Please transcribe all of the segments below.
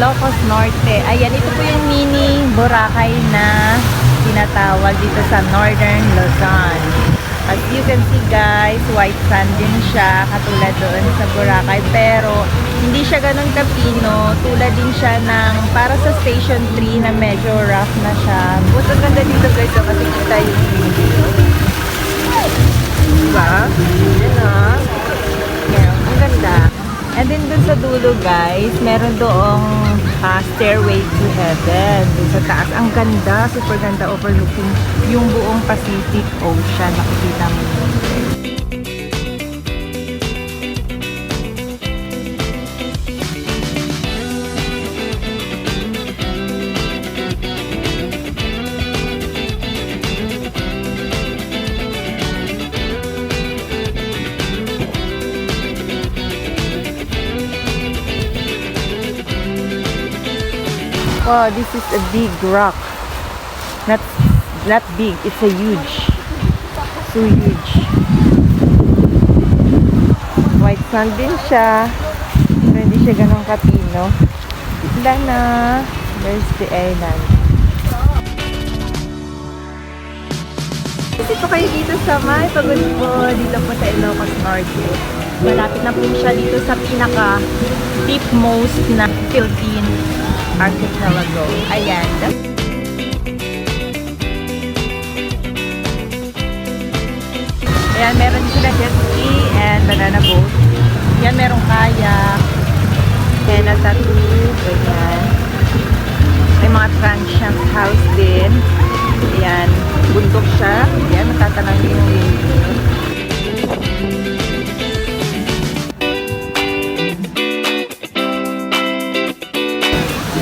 Ilocos Norte. Ayan, ito po yung mini Boracay na tinatawag dito sa Northern Luzon. As you can see guys, white sand din siya, katulad doon sa Boracay. Pero, hindi siya ganun kapino. Tulad din siya ng, para sa Station 3 na medyo rough na siya. But ang ganda dito guys, kasi kita yung video. Diba? Yan o. Yan, ang ganda. And then dun sa dulo guys, meron doong stairway to heaven. Dun sa taas, ang ganda, super ganda, overlooking yung buong Pacific Ocean. Nakikita mo yun. Wow, this is a big rock. Not big, it's a huge. So huge. White sand din siya. Pero hindi siya ganun kapino. Wala na. There's the island. Dito kayo dito sa May Pagod po. Dito po sa Ilocos Norte. Malapit na po siya dito sa pinaka topmost na Philippine archipelago. Ayan. Ayan, meron sila jet ski and banana boat. Ayan, merong kayak. And a tattoo. Ayan. May mga transient house din. Ayan. Bundok siya. Ayan, matatanang din yung window.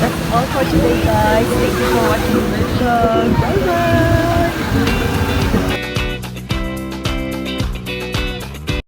That's all for today guys. Thank you for watching the vlog. Bye bye!